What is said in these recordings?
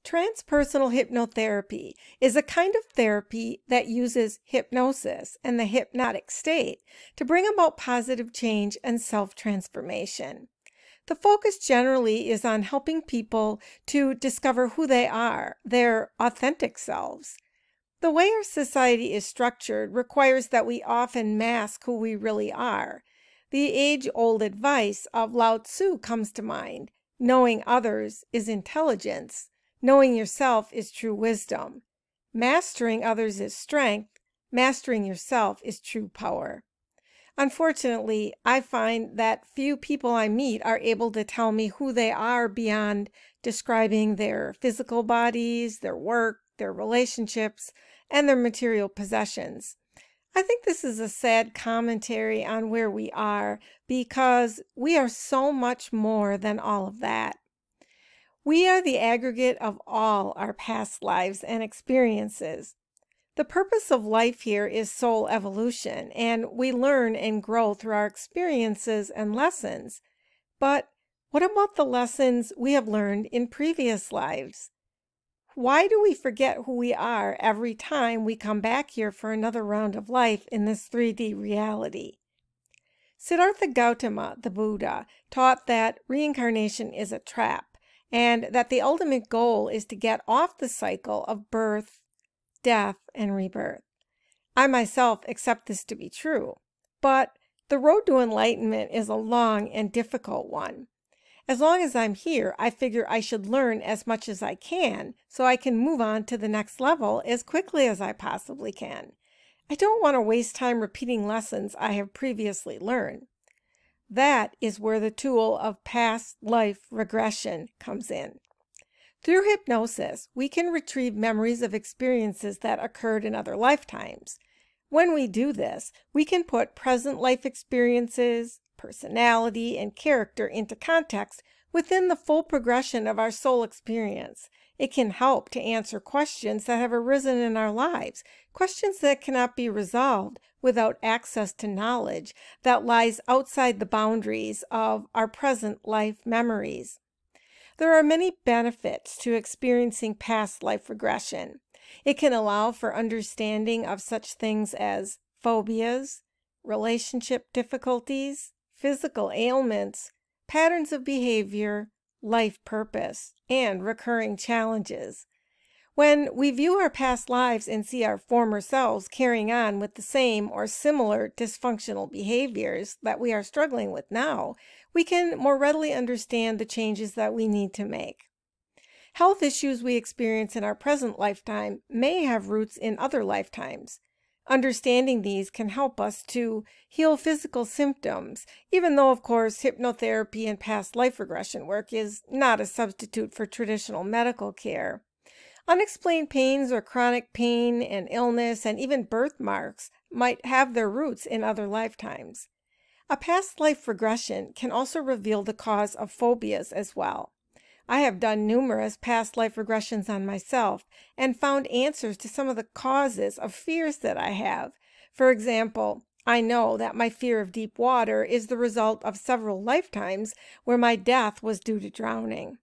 Transpersonal hypnotherapy is a kind of therapy that uses hypnosis and the hypnotic state to bring about positive change and self-transformation. The focus generally is on helping people to discover who they are, their authentic selves. The way our society is structured requires that we often mask who we really are. The age-old advice of Lao Tzu comes to mind: knowing others is intelligence. Knowing yourself is true wisdom. Mastering others is strength. Mastering yourself is true power. Unfortunately, I find that few people I meet are able to tell me who they are beyond describing their physical bodies, their work, their relationships, and their material possessions. I think this is a sad commentary on where we are, because we are so much more than all of that. We are the aggregate of all our past lives and experiences. The purpose of life here is soul evolution, and we learn and grow through our experiences and lessons. But what about the lessons we have learned in previous lives? Why do we forget who we are every time we come back here for another round of life in this 3D reality? Siddhartha Gautama, the Buddha, taught that reincarnation is a trap, and that the ultimate goal is to get off the cycle of birth, death, and rebirth. I myself accept this to be true, but the road to enlightenment is a long and difficult one. As long as I'm here, I figure I should learn as much as I can so I can move on to the next level as quickly as I possibly can. I don't want to waste time repeating lessons I have previously learned. That is where the tool of past life regression comes in. Through hypnosis, we can retrieve memories of experiences that occurred in other lifetimes. When we do this, we can put present life experiences, personality, and character into context within the full progression of our soul experience. It can help to answer questions that have arisen in our lives, questions that cannot be resolved without access to knowledge that lies outside the boundaries of our present life memories. There are many benefits to experiencing past life regression. It can allow for understanding of such things as phobias, relationship difficulties, physical ailments, patterns of behavior, life purpose, and recurring challenges. When we view our past lives and see our former selves carrying on with the same or similar dysfunctional behaviors that we are struggling with now, we can more readily understand the changes that we need to make. Health issues we experience in our present lifetime may have roots in other lifetimes. Understanding these can help us to heal physical symptoms, even though, of course, hypnotherapy and past life regression work is not a substitute for traditional medical care. Unexplained pains or chronic pain and illness and even birthmarks might have their roots in other lifetimes. A past life regression can also reveal the cause of phobias as well. I have done numerous past life regressions on myself and found answers to some of the causes of fears that I have. For example, I know that my fear of deep water is the result of several lifetimes where my death was due to drowning.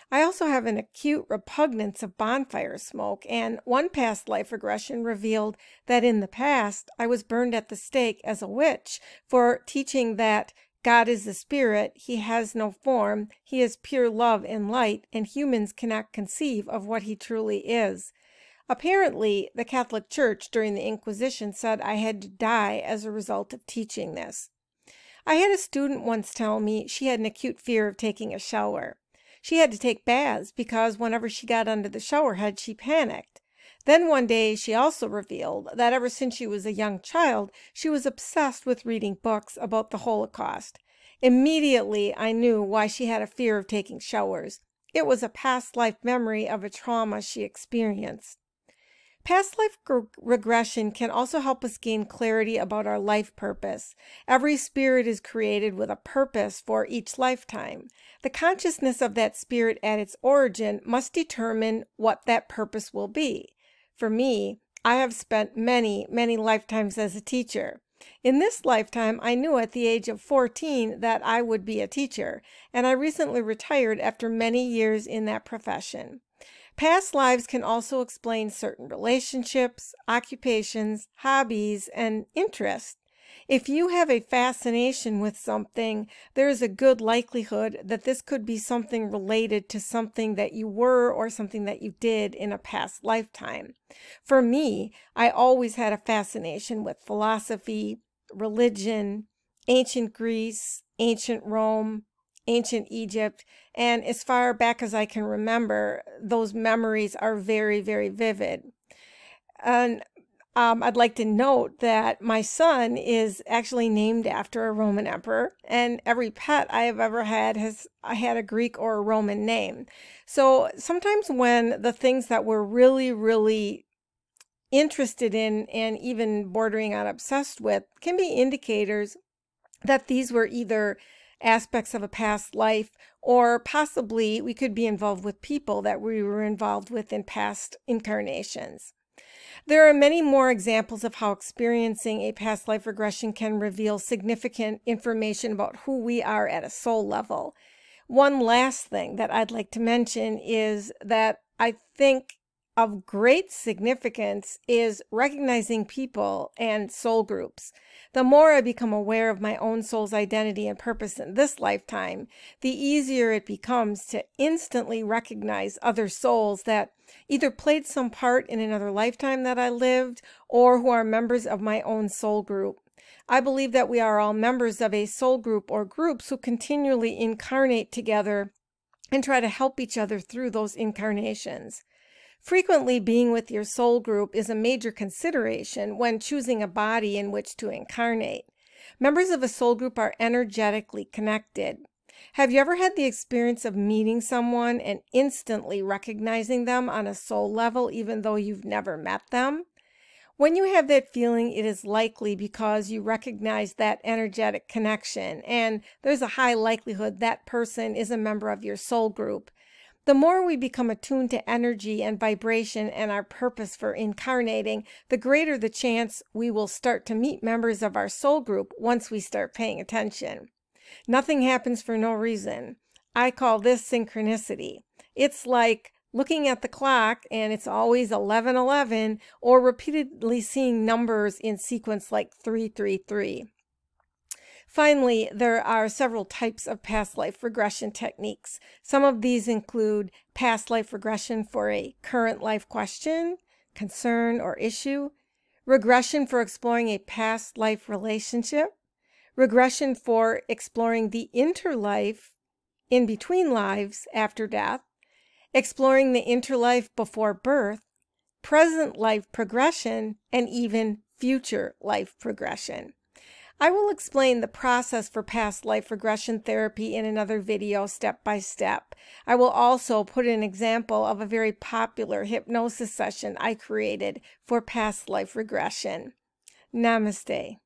I also have an acute repugnance of bonfire smoke, and one past life regression revealed that in the past I was burned at the stake as a witch for teaching that God is a spirit, he has no form, he is pure love and light, and humans cannot conceive of what he truly is. Apparently, the Catholic Church during the Inquisition said I had to die as a result of teaching this. I had a student once tell me she had an acute fear of taking a shower. She had to take baths because whenever she got under the shower head, she panicked. Then one day she also revealed that ever since she was a young child, she was obsessed with reading books about the Holocaust. Immediately, I knew why she had a fear of taking showers. It was a past life memory of a trauma she experienced. Past life regression can also help us gain clarity about our life purpose. Every spirit is created with a purpose for each lifetime. The consciousness of that spirit at its origin must determine what that purpose will be. For me, I have spent many lifetimes as a teacher. In this lifetime, I knew at the age of 14 that I would be a teacher, and I recently retired after many years in that profession. Past lives can also explain certain relationships, occupations, hobbies, and interests. If you have a fascination with something, there is a good likelihood that this could be something related to something that you were or something that you did in a past lifetime. For me, I always had a fascination with philosophy, religion, ancient Greece, ancient Rome, ancient Egypt, and as far back as I can remember, those memories are very, very vivid. And I'd like to note that my son is actually named after a Roman emperor, and every pet I have ever had has had a Greek or a Roman name. So sometimes when the things that we're really, really interested in and even bordering on obsessed with can be indicators that these were either aspects of a past life, or possibly we could be involved with people that we were involved with in past incarnations. There are many more examples of how experiencing a past life regression can reveal significant information about who we are at a soul level. One last thing that I'd like to mention is that I think of great significance is recognizing people and soul groups. The more I become aware of my own soul's identity and purpose in this lifetime, the easier it becomes to instantly recognize other souls that either played some part in another lifetime that I lived or who are members of my own soul group. I believe that we are all members of a soul group or groups who continually incarnate together and try to help each other through those incarnations. Frequently, being with your soul group is a major consideration when choosing a body in which to incarnate. Members of a soul group are energetically connected. Have you ever had the experience of meeting someone and instantly recognizing them on a soul level even though you've never met them? When you have that feeling, it is likely because you recognize that energetic connection, and there's a high likelihood that person is a member of your soul group. The more we become attuned to energy and vibration and our purpose for incarnating, the greater the chance we will start to meet members of our soul group once we start paying attention. Nothing happens for no reason. I call this synchronicity. It's like looking at the clock and it's always 11:11, or repeatedly seeing numbers in sequence like 333. Finally, there are several types of past life regression techniques. Some of these include past life regression for a current life question, concern, or issue, regression for exploring a past life relationship, regression for exploring the interlife in between lives after death, exploring the interlife before birth, present life progression, and even future life progression. I will explain the process for past life regression therapy in another video step by step. I will also put an example of a very popular hypnosis session I created for past life regression. Namaste.